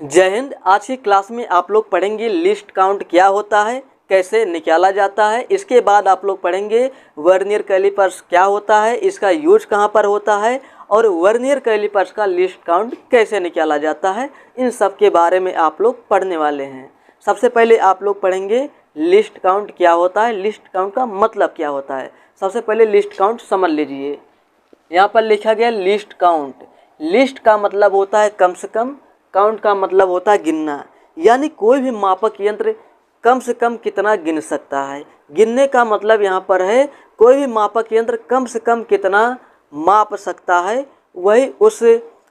जय हिंद। आज की क्लास में आप लोग पढ़ेंगे लिस्ट काउंट क्या होता है, कैसे निकाला जाता है। इसके बाद आप लोग पढ़ेंगे वर्नियर कैलिपर्स क्या होता है, इसका यूज कहाँ पर होता है और वर्नियर कैलिपर्स का लिस्ट काउंट कैसे निकाला जाता है। इन सब के बारे में आप लोग पढ़ने वाले हैं। सबसे पहले आप लोग पढ़ेंगे लिस्ट काउंट क्या होता है, लिस्ट काउंट का मतलब क्या होता है। सबसे पहले लिस्ट काउंट समझ लीजिए। यहाँ पर लिखा गया लिस्ट काउंट। लिस्ट का मतलब होता है कम से कम, काउंट का मतलब होता है गिनना, यानी कोई भी मापक यंत्र कम से कम कितना गिन सकता है। गिनने का मतलब यहाँ पर है कोई भी मापक यंत्र कम से कम कितना माप सकता है, वही उस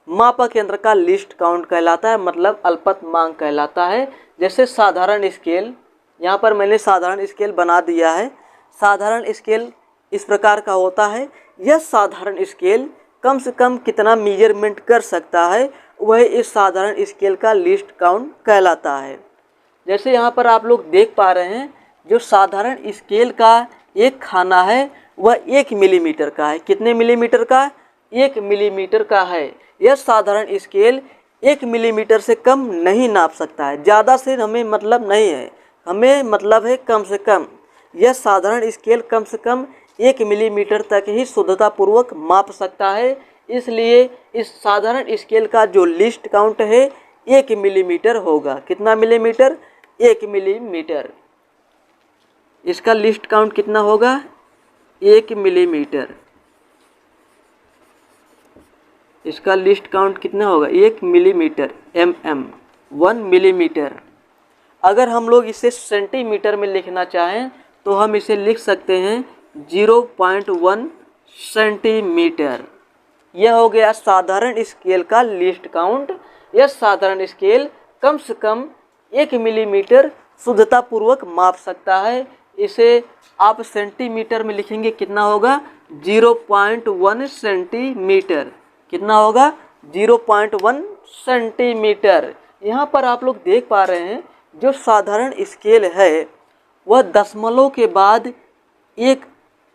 मापक यंत्र का लिस्ट काउंट कहलाता है, मतलब अल्पतमांक कहलाता है। जैसे साधारण स्केल, यहाँ पर मैंने साधारण स्केल बना दिया है। साधारण स्केल इस प्रकार का होता है। यह साधारण स्केल कम से कम कितना मेजरमेंट कर सकता है, वह इस साधारण स्केल का लिस्ट काउंट कहलाता है। जैसे यहाँ पर आप लोग देख पा रहे हैं, जो साधारण स्केल का एक खाना है वह 1 मिलीमीटर का है। कितने मिलीमीटर का? 1 मिलीमीटर का है। यह साधारण स्केल 1 मिलीमीटर से कम नहीं नाप सकता है। ज़्यादा से हमें मतलब नहीं है, हमें मतलब है कम से कम। यह साधारण स्केल कम से कम 1 मिलीमीटर तक ही शुद्धतापूर्वक माप सकता है। इसलिए इस साधारण स्केल का जो लिस्ट काउंट है 1 मिलीमीटर होगा। कितना मिलीमीटर? 1 मिलीमीटर। इसका लिस्ट काउंट कितना होगा? 1 मिलीमीटर। इसका लिस्ट काउंट कितना होगा? 1 मिलीमीटर, mm, 1 मिलीमीटर। अगर हम लोग इसे सेंटीमीटर में लिखना चाहें तो हम इसे लिख सकते हैं 0.1 सेंटीमीटर। यह हो गया साधारण स्केल का लिस्ट काउंट। यह साधारण स्केल कम से कम 1 मिलीमीटर शुद्धतापूर्वक माप सकता है। इसे आप सेंटीमीटर में लिखेंगे, कितना होगा? 0.1 सेंटीमीटर। कितना होगा? 0.1 सेंटीमीटर। यहाँ पर आप लोग देख पा रहे हैं, जो साधारण स्केल है वह दशमलव के बाद 1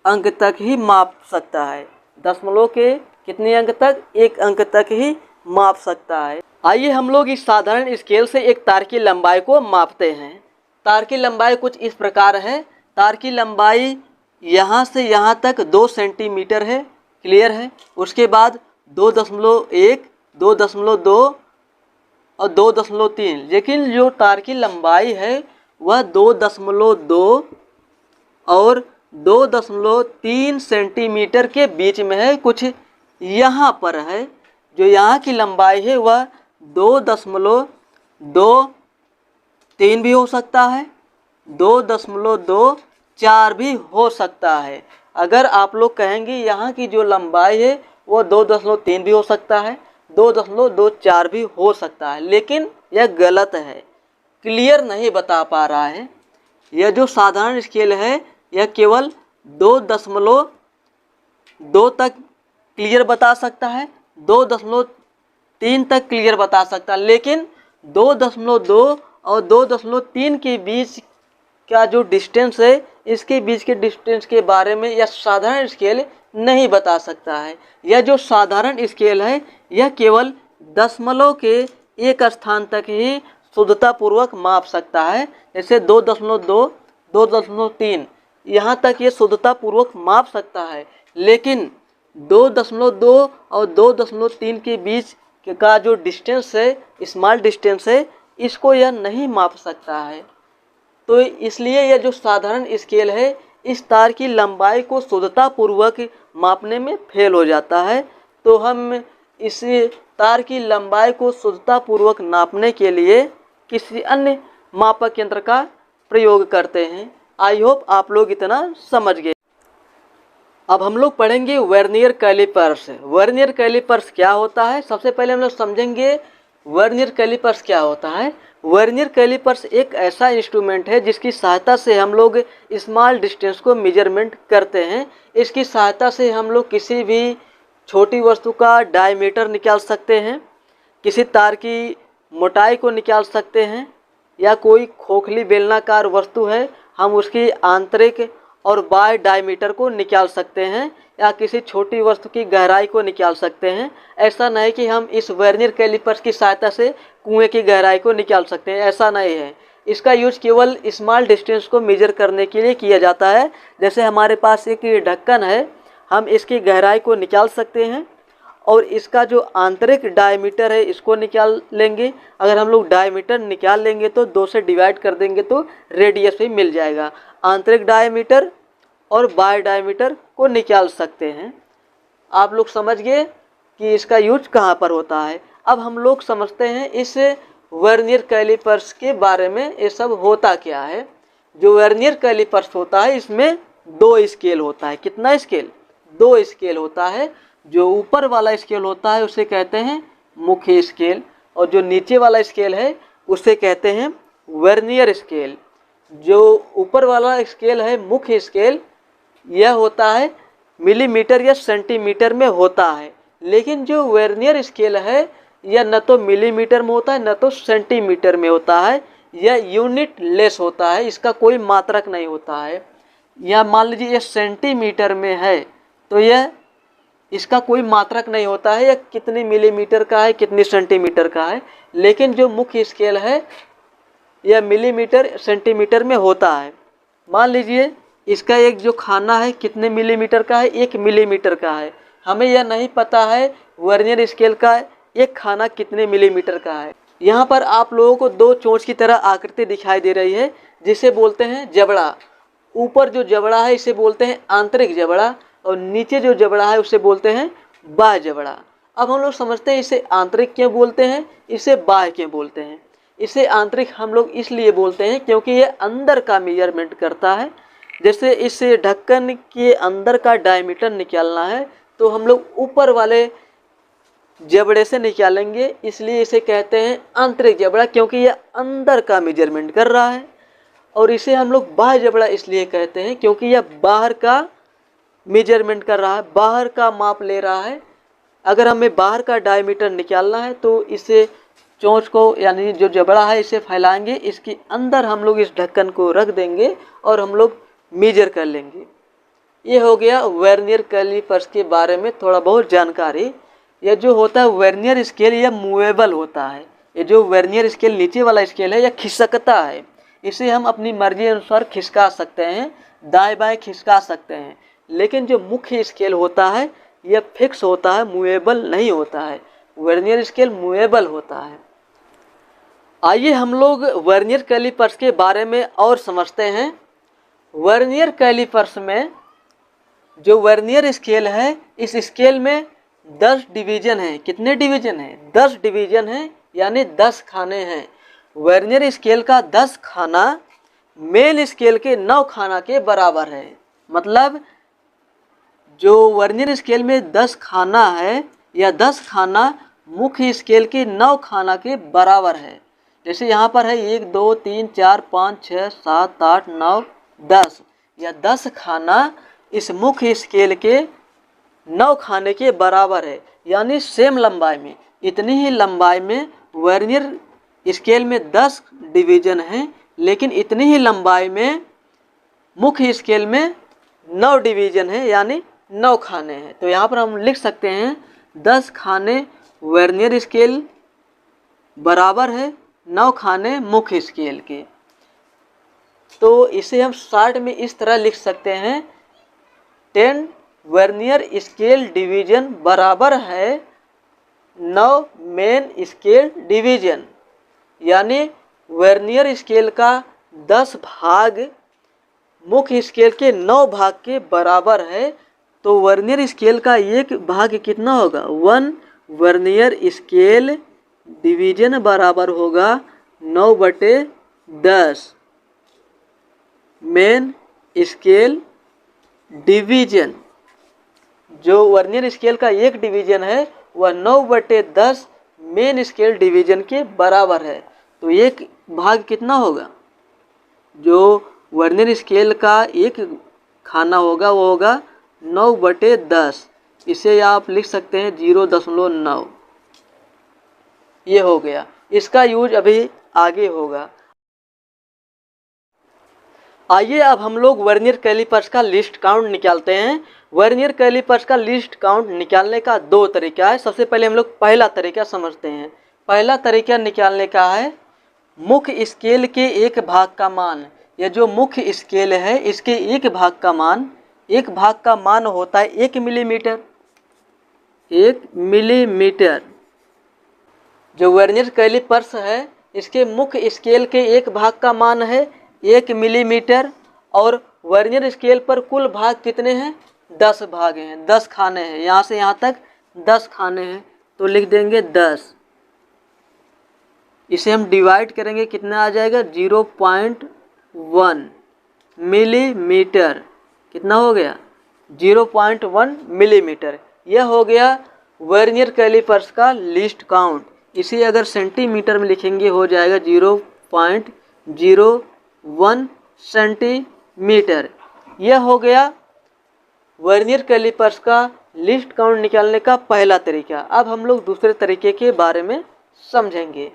अंक तक ही माप सकता है। दशमलव के कितने अंक तक? 1 अंक तक ही माप सकता है। आइए हम लोग इस साधारण स्केल से एक तार की लंबाई को मापते हैं। तार की लंबाई कुछ इस प्रकार है। तार की लंबाई यहाँ से यहाँ तक 2 सेंटीमीटर है, क्लियर है। उसके बाद 2.1, 2.2 और 2.3, लेकिन जो तार की लंबाई है वह 2.2 और 2.3 सेंटीमीटर के बीच में है। कुछ यहाँ पर है, जो यहाँ की लंबाई है वह 2.23 भी हो सकता है, 2.24 भी हो सकता है। अगर आप लोग कहेंगे यहाँ की जो लंबाई है वो 2.3 भी हो सकता है, 2.24 भी हो सकता है, लेकिन यह गलत है, क्लियर नहीं बता पा रहा है। यह जो साधारण स्केल है यह केवल 2.2 तक क्लियर बता सकता है, 2.3 तक क्लियर बता सकता है, लेकिन 2.2 और 2.3 के बीच का जो डिस्टेंस है, इसके बीच के डिस्टेंस के बारे में यह साधारण स्केल नहीं बता सकता है। यह जो साधारण स्केल है यह केवल दशमलव के एक स्थान तक ही शुद्धतापूर्वक माप सकता है। जैसे 2.2, 2.3 यहाँ तक ये शुद्धतापूर्वक माप सकता है, लेकिन 2.2 और 2.3 के बीच का जो डिस्टेंस है, स्मॉल डिस्टेंस है, इसको यह नहीं माप सकता है। तो इसलिए यह जो साधारण स्केल है इस तार की लंबाई को शुद्धतापूर्वक मापने में फेल हो जाता है। तो हम इस तार की लंबाई को शुद्धतापूर्वक नापने के लिए किसी अन्य मापक यंत्र का प्रयोग करते हैं। आई होप आप लोग इतना समझ गए। अब हम लोग पढ़ेंगे वर्नियर कैलिपर्स। वर्नियर कैलिपर्स क्या होता है? सबसे पहले हम लोग समझेंगे वर्नियर कैलिपर्स क्या होता है। वर्नियर कैलिपर्स एक ऐसा इंस्ट्रूमेंट है जिसकी सहायता से हम लोग स्मॉल डिस्टेंस को मेजरमेंट करते हैं। इसकी सहायता से हम लोग किसी भी छोटी वस्तु का डायमीटर निकाल सकते हैं, किसी तार की मोटाई को निकाल सकते हैं, या कोई खोखली बेलनाकार वस्तु है हम उसकी आंतरिक और बाह्य डायमीटर को निकाल सकते हैं, या किसी छोटी वस्तु की गहराई को निकाल सकते हैं। ऐसा नहीं कि हम इस वर्नियर कैलिपर्स की सहायता से कुएं की गहराई को निकाल सकते हैं, ऐसा नहीं है। इसका यूज केवल स्मॉल डिस्टेंस को मेजर करने के लिए किया जाता है। जैसे हमारे पास एक ढक्कन है, हम इसकी गहराई को निकाल सकते हैं और इसका जो आंतरिक डायमीटर है इसको निकाल लेंगे। अगर हम लोग डायमीटर निकाल लेंगे तो 2 से डिवाइड कर देंगे तो रेडियस भी मिल जाएगा। आंतरिक डायमीटर और बाह्य डायमीटर को निकाल सकते हैं। आप लोग समझ गए कि इसका यूज कहाँ पर होता है। अब हम लोग समझते हैं इस वर्नियर कैलिपर्स के बारे में, ये सब होता क्या है। जो वर्नियर कैलिपर्स होता है इसमें 2 स्केल होता है। कितना स्केल? 2 स्केल होता है। जो ऊपर वाला स्केल होता है उसे कहते हैं मुख्य स्केल, और जो नीचे वाला स्केल है उसे कहते हैं वर्नियर स्केल। जो ऊपर वाला स्केल है मुख्य स्केल, यह होता है मिलीमीटर या सेंटीमीटर में होता है, लेकिन जो वर्नियर स्केल है यह न तो मिलीमीटर में होता है न तो सेंटीमीटर में होता है। यह यूनिट लेस होता है, इसका कोई मात्रक नहीं होता है। या मान लीजिए यह सेंटीमीटर में है तो यह इसका कोई मात्रक नहीं होता है, यह कितनी मिलीमीटर का है कितनी सेंटीमीटर का है। लेकिन जो मुख्य स्केल है यह मिलीमीटर सेंटीमीटर में होता है। मान लीजिए इसका एक जो खाना है कितने मिलीमीटर का है, 1 मिलीमीटर का है। हमें यह नहीं पता है वर्नियर स्केल का एक खाना कितने मिलीमीटर का है। यहाँ पर आप लोगों को 2 चोंच की तरह आकृति दिखाई दे रही है, जिसे बोलते हैं जबड़ा। ऊपर जो जबड़ा है इसे बोलते हैं आंतरिक जबड़ा, और नीचे जो जबड़ा है उसे बोलते हैं बाह्य जबड़ा। अब हम लोग समझते हैं इसे आंतरिक क्यों बोलते हैं, इसे बाह्य क्यों बोलते हैं। इसे आंतरिक हम लोग इसलिए बोलते हैं क्योंकि ये अंदर का मेजरमेंट करता है। जैसे इस ढक्कन के अंदर का डायमीटर निकालना है तो हम लोग ऊपर वाले जबड़े से निकालेंगे, इसलिए इसे कहते हैं आंतरिक जबड़ा, क्योंकि यह अंदर का मेजरमेंट कर रहा है। और इसे हम लोग बाह्य जबड़ा इसलिए कहते हैं क्योंकि यह बाहर का मेजरमेंट कर रहा है, बाहर का माप ले रहा है। अगर हमें बाहर का डायमीटर निकालना है तो इसे चोंच को यानी जो जबड़ा है इसे फैलाएंगे, इसके अंदर हम लोग इस ढक्कन को रख देंगे और हम लोग मेजर कर लेंगे। ये हो गया वर्नियर कैलिपर्स के बारे में थोड़ा बहुत जानकारी। यह जो होता है वर्नियर स्केल यह मूवेबल होता है। ये जो वर्नियर स्केल नीचे वाला स्केल है यह खिसकता है, इसे हम अपनी मर्जी अनुसार खिसका सकते हैं, दाएं बाएं खिसका सकते हैं। लेकिन जो मुख्य स्केल होता है यह फिक्स होता है, मूवेबल नहीं होता है। वर्नियर स्केल मूवेबल होता है। आइए हम लोग वर्नियर कैलिपर्स के बारे में और समझते हैं। वर्नियर कैलिपर्स में जो वर्नियर स्केल है इस स्केल में 10 डिवीजन हैं। कितने डिवीजन हैं? 10 डिवीजन हैं, यानी 10 खाने हैं। वर्नियर स्केल का 10 खाना मेन स्केल के 9 खाना के बराबर है। मतलब जो वर्नियर स्केल में 10 खाना है या 10 खाना मुख्य स्केल के 9 खाना के बराबर है। जैसे यहाँ पर है 1 2 3 4 5 6 7 8 9 10, या 10 खाना इस मुख्य स्केल के 9 खाने के बराबर है, यानी सेम लंबाई में। इतनी ही लंबाई में वर्नियर स्केल में 10 डिवीजन हैं, लेकिन इतनी ही लंबाई में मुख्य स्केल में 9 डिवीजन है, यानी 9 खाने हैं। तो यहाँ पर हम लिख सकते हैं 10 खाने वर्नियर स्केल बराबर है 9 खाने मुख्य स्केल के। तो इसे हम शॉर्ट में इस तरह लिख सकते हैं 10 वर्नियर स्केल डिवीजन बराबर है 9 मेन स्केल डिवीजन। यानी वर्नियर स्केल का 10 भाग मुख्य स्केल के 9 भाग के बराबर है। तो वर्नियर स्केल का एक भाग कितना होगा? 1 वर्नियर स्केल डिवीजन बराबर होगा 9/10 मेन स्केल डिवीजन। जो वर्नियर स्केल का एक डिवीजन है वह 9/10 मेन स्केल डिवीजन के बराबर है। तो एक भाग कितना होगा? जो वर्नियर स्केल का एक खाना होगा वो होगा 9/10। इसे आप लिख सकते हैं 0.9। ये हो गया। इसका यूज अभी आगे होगा। आइए अब हम लोग वर्नियर कैलिपर्स का लिस्ट काउंट निकालते हैं। वर्नियर कैलिपर्स का लिस्ट काउंट निकालने का 2 तरीका है। सबसे पहले हम लोग पहला तरीका समझते हैं। पहला तरीका निकालने का है मुख्य स्केल के एक भाग का मान। यह जो मुख्य स्केल है इसके एक भाग का मान होता है 1 मिलीमीटर। 1 मिलीमीटर। जो वर्नियर कैलिपर्स है इसके मुख्य स्केल के एक भाग का मान है 1 मिलीमीटर और वर्नियर स्केल पर कुल भाग कितने हैं? 10 भाग हैं, 10 खाने हैं। यहाँ से यहाँ तक 10 खाने हैं तो लिख देंगे 10। इसे हम डिवाइड करेंगे, कितना आ जाएगा? 0.1 मिलीमीटर। कितना हो गया? 0.1 मिलीमीटर। यह हो गया वर्नियर कैलिपर्स का लीस्ट काउंट। इसे अगर सेंटीमीटर में लिखेंगे हो जाएगा 0.01 सेंटीमीटर। यह हो गया वर्नियर कैलिपर्स का लीस्ट काउंट निकालने का पहला तरीका। अब हम लोग दूसरे तरीके के बारे में समझेंगे।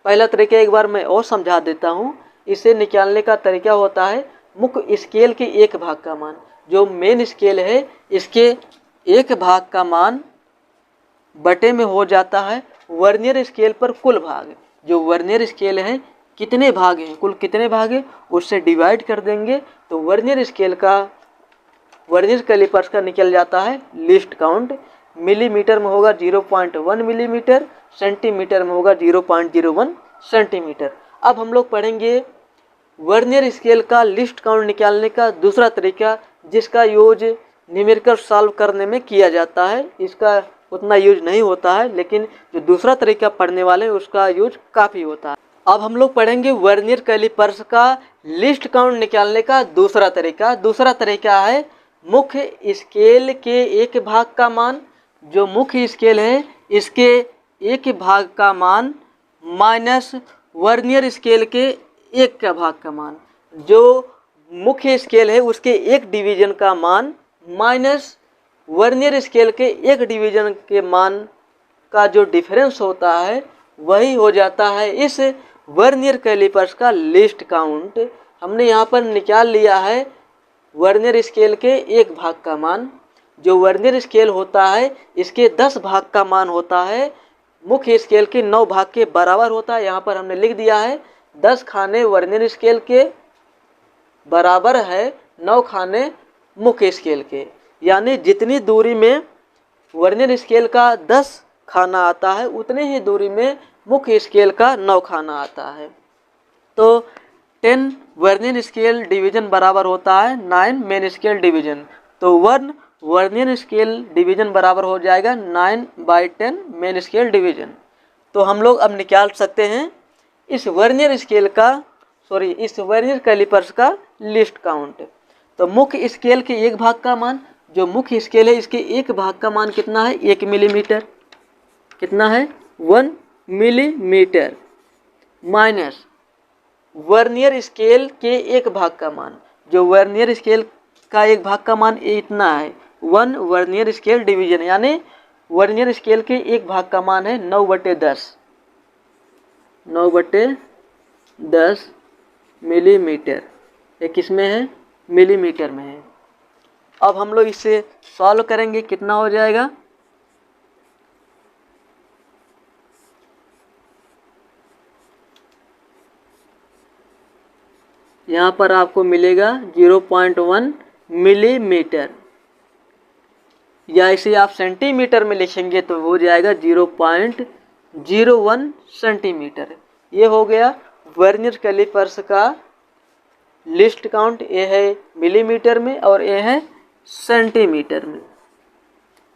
पहला तरीका एक बार मैं और समझा देता हूँ। इसे निकालने का तरीका होता है मुख्य स्केल के एक भाग का मान। जो मेन स्केल है इसके एक भाग का मान बटे में हो जाता है वर्नियर स्केल पर कुल भाग। जो वर्नियर स्केल है कितने भाग हैं, कुल कितने भाग हैं, उससे डिवाइड कर देंगे तो वर्नियर कैलिपर्स का निकल जाता है लीस्ट काउंट। मिलीमीटर में होगा 0.1 मिलीमीटर, सेंटीमीटर में होगा 0.01 सेंटीमीटर। अब हम लोग पढ़ेंगे वर्नियर स्केल का लिस्ट काउंट निकालने का दूसरा तरीका, जिसका यूज न्यूमेरिकल सॉल्व करने में किया जाता है। इसका उतना यूज नहीं होता है, लेकिन जो दूसरा तरीका पढ़ने वाले हैं उसका यूज काफ़ी होता है। अब हम लोग पढ़ेंगे वर्नियर कैलिपर्स का लिस्ट काउंट निकालने का दूसरा तरीका। दूसरा तरीका है मुख्य स्केल के एक भाग का मान। जो मुख्य स्केल है इसके एक भाग का मान माइनस वर्नियर स्केल के एक का भाग का मान। जो मुख्य स्केल है उसके एक डिवीजन का मान माइनस वर्नियर स्केल के एक डिवीजन के मान का जो डिफरेंस होता है वही हो जाता है इस वर्नियर कैलिपर्स का लिस्ट काउंट। हमने यहाँ पर निकाल लिया है वर्नियर स्केल के एक भाग का मान। जो वर्नियर स्केल होता है इसके 10 भाग का मान होता है, मुख्य स्केल के 9 भाग के बराबर होता है। यहाँ पर हमने लिख दिया है 10 खाने वर्नियर स्केल के बराबर है 9 खाने मुख्य स्केल के। यानी जितनी दूरी में वर्नियर स्केल का 10 खाना आता है उतने ही दूरी में मुख्य स्केल का 9 खाना आता है। तो 10 वर्नियर स्केल डिवीजन बराबर होता है 9 मेन स्केल डिवीजन। तो 1 वर्नियर स्केल डिवीजन बराबर हो जाएगा 9/10 मेन स्केल डिवीजन। तो हम लोग अब निकाल सकते हैं इस वर्नियर कैलिपर्स का लिस्ट काउंट। तो मुख्य स्केल के एक भाग का मान, जो मुख्य स्केल है इसके एक भाग का मान कितना है? 1 मिलीमीटर। कितना है? 1 मिलीमीटर माइनस वर्नियर स्केल के एक भाग का मान। जो वर्नियर स्केल का एक भाग का मान इतना है 1 वर्नियर स्केल डिवीजन, यानी वर्नियर स्केल के एक भाग का मान है 9/10। 9/10 मिलीमीटर। ये किस में है? मिलीमीटर में है। अब हम लोग इसे सॉल्व करेंगे, कितना हो जाएगा? यहाँ पर आपको मिलेगा 0.1 मिलीमीटर, या इसे आप सेंटीमीटर में लिखेंगे तो हो जाएगा 0.01 सेंटीमीटर। ये हो गया वर्नियर कैलिपर्स का लिस्ट काउंट। ये है मिलीमीटर में और ये है सेंटीमीटर में।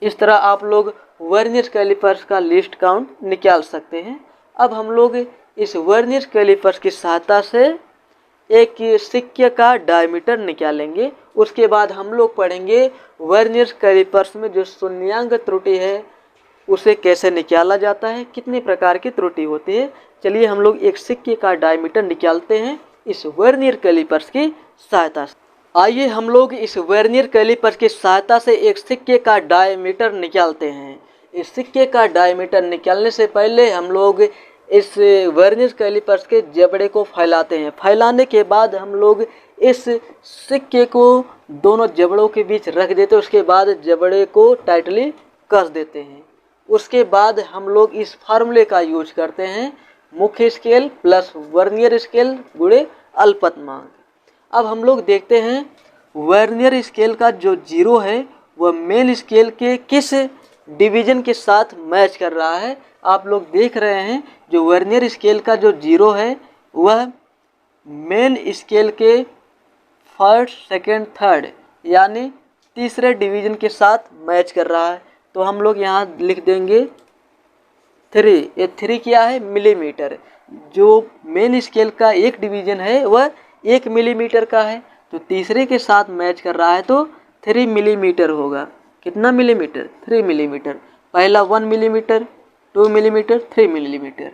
इस तरह आप लोग वर्नियर कैलिपर्स का लिस्ट काउंट निकाल सकते हैं। अब हम लोग इस वर्नियर कैलिपर्स की सहायता से एक सिक्के का डायमीटर निकालेंगे। उसके बाद हम लोग पढ़ेंगे वर्नियर कैलिपर्स में जो शून्यांक त्रुटि है उसे कैसे निकाला जाता है, कितने प्रकार की त्रुटि होती है। चलिए हम लोग एक सिक्के का डायमीटर निकालते हैं इस वर्नियर कैलिपर्स की सहायता से। आइए हम लोग इस वर्नियर कैलिपर्स की सहायता से एक सिक्के का डायमीटर निकालते हैं। इस सिक्के का डायमीटर निकालने से पहले हम लोग इस वर्नियर कैलिपर्स के जबड़े को फैलाते हैं। फैलाने के बाद हम लोग इस सिक्के को दोनों जबड़ों के बीच रख देते हैं। उसके बाद जबड़े को टाइटली कस देते हैं। उसके बाद हम लोग इस फार्मूले का यूज करते हैं, मुख्य स्केल प्लस वर्नियर स्केल गुणे अल्पतमांक। अब हम लोग देखते हैं वर्नियर स्केल का जो जीरो है वह मेन स्केल के किस डिवीजन के साथ मैच कर रहा है। आप लोग देख रहे हैं जो वर्नियर स्केल का जो जीरो है वह मेन स्केल के फर्स्ट सेकेंड थर्ड यानी तीसरे डिवीजन के साथ मैच कर रहा है। तो हम लोग यहाँ लिख देंगे 3। ये 3 क्या है? मिलीमीटर। जो मेन स्केल का एक डिवीजन है वह 1 मिलीमीटर का है, तो तीसरे के साथ मैच कर रहा है तो 3 मिलीमीटर होगा। कितना मिलीमीटर? 3 मिलीमीटर। पहला 1 मिलीमीटर, 2 मिलीमीटर, 3 मिलीमीटर।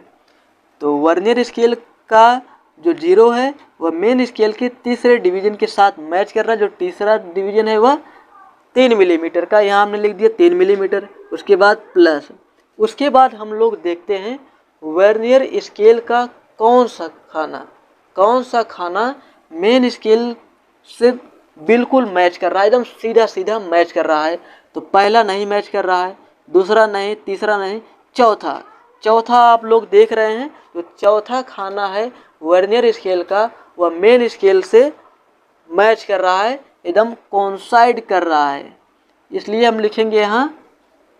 तो वर्नियर स्केल का जो जीरो है वह मेन स्केल के तीसरे डिवीजन के साथ मैच कर रहा है। जो तीसरा डिवीजन है वह 3 मिलीमीटर का, यहाँ हमने लिख दिया 3 मिलीमीटर। उसके बाद प्लस, उसके बाद हम लोग देखते हैं वर्नियर स्केल का कौन सा खाना मेन स्केल से बिल्कुल मैच कर रहा है, एकदम सीधा सीधा मैच कर रहा है। तो पहला नहीं मैच कर रहा है, दूसरा नहीं, तीसरा नहीं, चौथा आप लोग देख रहे हैं। तो चौथा खाना है वर्नियर स्केल का, वह मेन स्केल से मैच कर रहा है, एकदम कोइंसाइड कर रहा है। इसलिए हम लिखेंगे यहाँ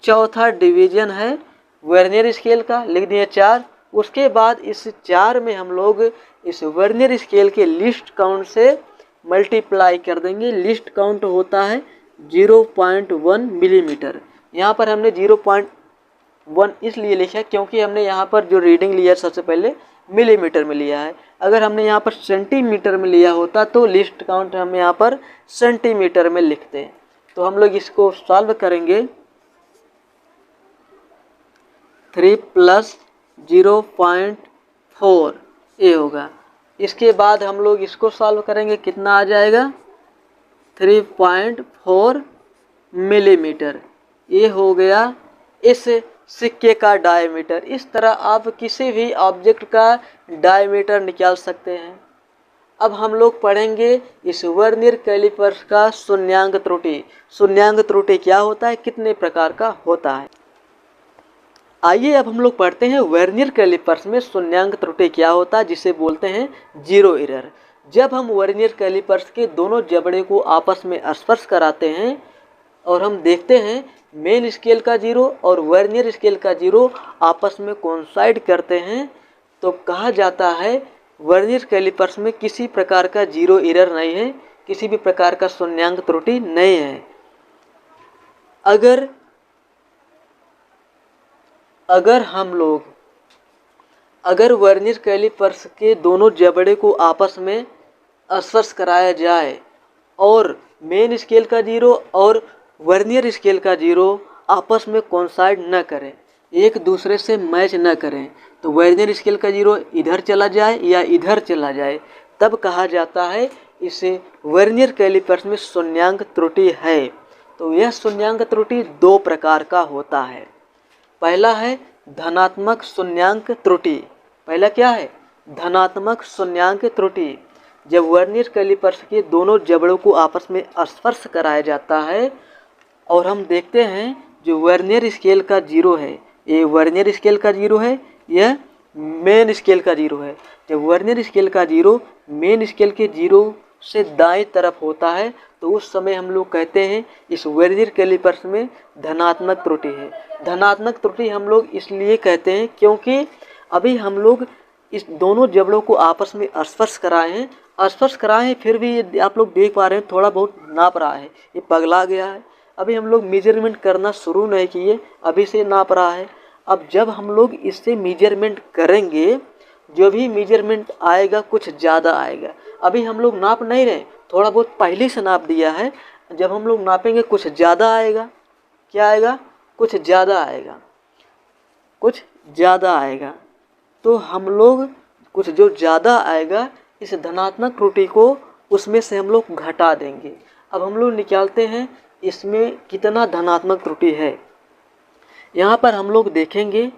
चौथा डिवीजन है वर्नियर स्केल का, लिख दिए 4। उसके बाद इस 4 में हम लोग इस वर्नियर स्केल के लिस्ट काउंट से मल्टीप्लाई कर देंगे। लिस्ट काउंट होता है 0.1 मिलीमीटर। यहाँ पर हमने 0.1 इसलिए लिखा क्योंकि हमने यहाँ पर जो रीडिंग लिया सबसे पहले मिलीमीटर में लिया है। अगर हमने यहाँ पर सेंटीमीटर में लिया होता तो लिस्ट काउंट हम यहाँ पर सेंटीमीटर में लिखते हैं। तो हम लोग इसको सॉल्व करेंगे। 3 + 0.4 ये होगा। इसके बाद हम लोग इसको सॉल्व करेंगे, कितना आ जाएगा? 3.4 मिलीमीटर। ये हो गया इस सिक्के का डायमीटर। इस तरह आप किसी भी ऑब्जेक्ट का डायमीटर निकाल सकते हैं। अब हम लोग पढ़ेंगे इस वर्नियर कैलिपर्स का शून्यांक त्रुटि। शून्यांक त्रुटि क्या होता है, कितने प्रकार का होता है। आइए अब हम लोग पढ़ते हैं वर्नियर कैलिपर्स में शून्यांक त्रुटि क्या होता है, जिसे बोलते हैं जीरो एरर। जब हम वर्नियर कैलिपर्स के दोनों जबड़े को आपस में स्पर्श कराते हैं और हम देखते हैं मेन स्केल का जीरो और वर्नियर स्केल का जीरो आपस में कोइंसाइड करते हैं, तो कहा जाता है वर्नियर कैलिपर्स में किसी प्रकार का जीरो एरर नहीं है, किसी भी प्रकार का शून्यांक त्रुटि नहीं है। अगर वर्नियर कैलिपर्स के दोनों जबड़े को आपस में स्पर्श कराया जाए और मेन स्केल का जीरो और वर्नियर स्केल का जीरो आपस में कोइंसाइड न करें, एक दूसरे से मैच न करें, तो वर्नियर स्केल का जीरो इधर चला जाए या इधर चला जाए, तब कहा जाता है इसे वर्नियर कैलिपर्स में शून्यांक त्रुटि है। तो यह शून्यांक त्रुटि 2 प्रकार का होता है। पहला है धनात्मक शून्यांक त्रुटि। पहला क्या है? धनात्मक शून्यांक त्रुटि। जब वर्नियर कैलिपर्स के दोनों जबड़ों को आपस में स्पर्श कराया जाता है और हम देखते हैं जो वर्नियर स्केल का जीरो है, ये वर्नियर स्केल का जीरो है, यह मेन स्केल का जीरो है। जब वर्नियर स्केल का जीरो मेन स्केल के जीरो से दाएं तरफ होता है तो उस समय हम लोग कहते हैं इस वर्नियर कैलिपर्स में धनात्मक त्रुटि है। धनात्मक त्रुटि हम लोग इसलिए कहते हैं क्योंकि अभी हम लोग इस दोनों जबड़ों को आपस में स्पर्श कराए हैं, फिर भी आप लोग देख पा रहे हैं थोड़ा बहुत नाप रहा है, ये पगला गया है। अभी हम लोग मेजरमेंट करना शुरू नहीं किए, अभी से नाप रहा है। अब जब हम लोग इससे मेजरमेंट करेंगे, जो भी मेजरमेंट आएगा कुछ ज़्यादा आएगा। अभी हम लोग नाप नहीं रहे, थोड़ा बहुत पहले से नाप दिया है। जब हम लोग नापेंगे कुछ ज़्यादा आएगा। क्या आएगा? कुछ ज़्यादा आएगा। तो हम लोग कुछ जो ज़्यादा आएगा इस धनात्मक त्रुटि को उसमें से हम लोग घटा देंगे। अब हम लोग निकालते हैं इसमें कितना धनात्मक त्रुटि है। यहाँ पर हम लोग देखेंगे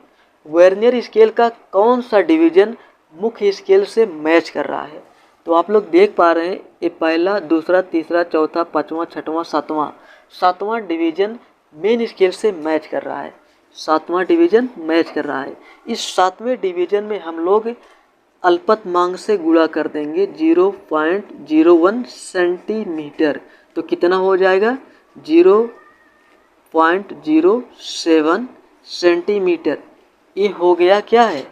वर्नियर स्केल का कौन सा डिवीज़न मुख्य स्केल से मैच कर रहा है। तो आप लोग देख पा रहे हैं ये पहला, दूसरा, तीसरा, चौथा, पाँचवा, छठवां, सातवां डिवीज़न मेन स्केल से मैच कर रहा है। सातवां डिवीज़न मैच कर रहा है। इस सातवें डिवीज़न में हम लोग अल्पतमांक से गुणा कर देंगे 0.01 सेंटीमीटर, तो कितना हो जाएगा 0.07 सेंटीमीटर। ये हो गया क्या है,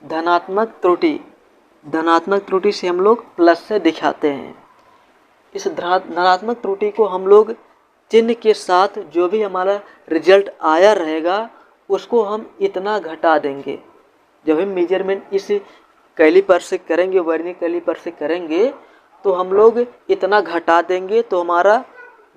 धनात्मक त्रुटि। धनात्मक त्रुटि से हम लोग प्लस से दिखाते हैं। इस धनात्मक त्रुटि को हम लोग चिन्ह के साथ जो भी हमारा रिजल्ट आया रहेगा उसको हम इतना घटा देंगे। जब हम मेजरमेंट इस कैलीपर से करेंगे, वर्नियर कैलीपर से करेंगे, तो हम लोग इतना घटा देंगे तो हमारा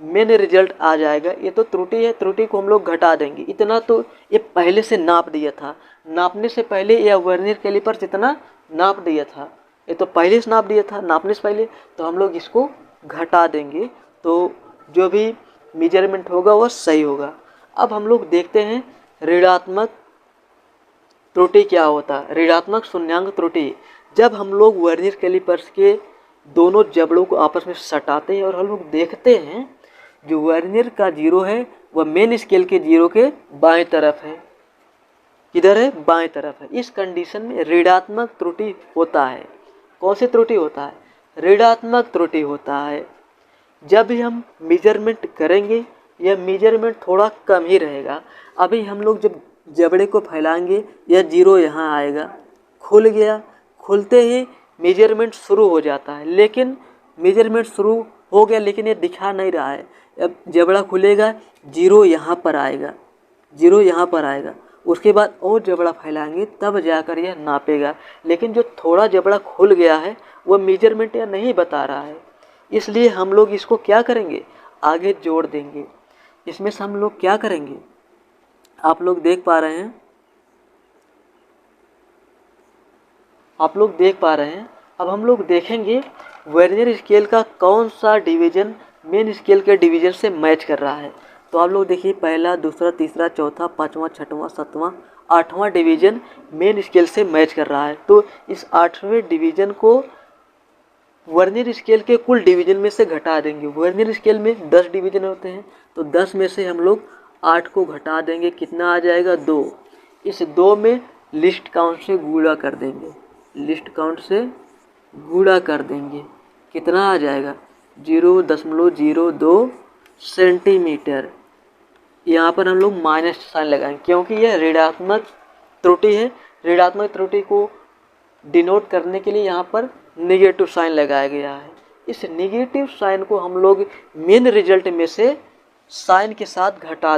मेन रिजल्ट आ जाएगा। ये तो त्रुटि है, त्रुटि को हम लोग घटा देंगे। इतना तो ये पहले से नाप दिया था, नापने से पहले या वर्नियर कैलीपर से इतना नाप दिया था, ये तो पहले से नाप दिया था नापने से पहले, तो हम लोग इसको घटा देंगे तो जो भी मेजरमेंट होगा वह सही होगा। अब हम लोग देखते हैं ऋणात्मक त्रुटि क्या होता है। ऋणात्मक शून्यांक त्रुटि, जब हम लोग वर्नियर कैलीपर्स के दोनों जबड़ों को आपस में सटाते हैं और हम लोग देखते हैं जो वर्नियर का जीरो है वह मेन स्केल के जीरो के बाएं तरफ है। किधर है, बाएं तरफ है। इस कंडीशन में ऋणात्मक त्रुटि होता है। कौन सी त्रुटि होता है, ऋणात्मक त्रुटि होता है। जब भी हम मेजरमेंट करेंगे यह मेजरमेंट थोड़ा कम ही रहेगा। अभी हम लोग जब जबड़े को फैलाएंगे यह जीरो यहाँ आएगा, खुल गया, खुलते ही मेजरमेंट शुरू हो जाता है। लेकिन मेजरमेंट शुरू हो गया लेकिन ये दिखा नहीं रहा है। अब जबड़ा खुलेगा जीरो यहाँ पर आएगा, जीरो यहाँ पर आएगा, उसके बाद और जबड़ा फैलाएंगे तब जाकर यह नापेगा। लेकिन जो थोड़ा जबड़ा खुल गया है वह मेजरमेंट यह नहीं बता रहा है, इसलिए हम लोग इसको क्या करेंगे, आगे जोड़ देंगे। इसमें से हम लोग क्या करेंगे, आप लोग देख पा रहे हैं, आप लोग देख पा रहे हैं। अब हम लोग देखेंगे वर्नियर स्केल का कौन सा डिवीज़न मेन स्केल के डिवीज़न से मैच कर रहा है। तो आप लोग देखिए पहला, दूसरा, तीसरा, चौथा, पाँचवा, छठवां, सातवां, आठवां डिवीज़न मेन स्केल से मैच कर रहा है। तो इस आठवें डिवीज़न को वर्नियर स्केल के कुल डिवीज़न में से घटा देंगे। वर्नियर स्केल में 10 डिवीज़न होते हैं, तो 10 में से हम लोग 8 को घटा देंगे, कितना आ जाएगा 2। इस 2 में लिस्ट काउंट से गुणा कर देंगे, लिस्ट काउंट से गुणा कर देंगे, कितना आ जाएगा 0.02 सेंटीमीटर। यहाँ पर हम लोग माइनस साइन लगाएंगे क्योंकि यह ऋणात्मक त्रुटि है। ऋणात्मक त्रुटि को डिनोट करने के लिए यहाँ पर नेगेटिव साइन लगाया गया है। इस नेगेटिव साइन को हम लोग मेन रिजल्ट में से साइन के साथ घटा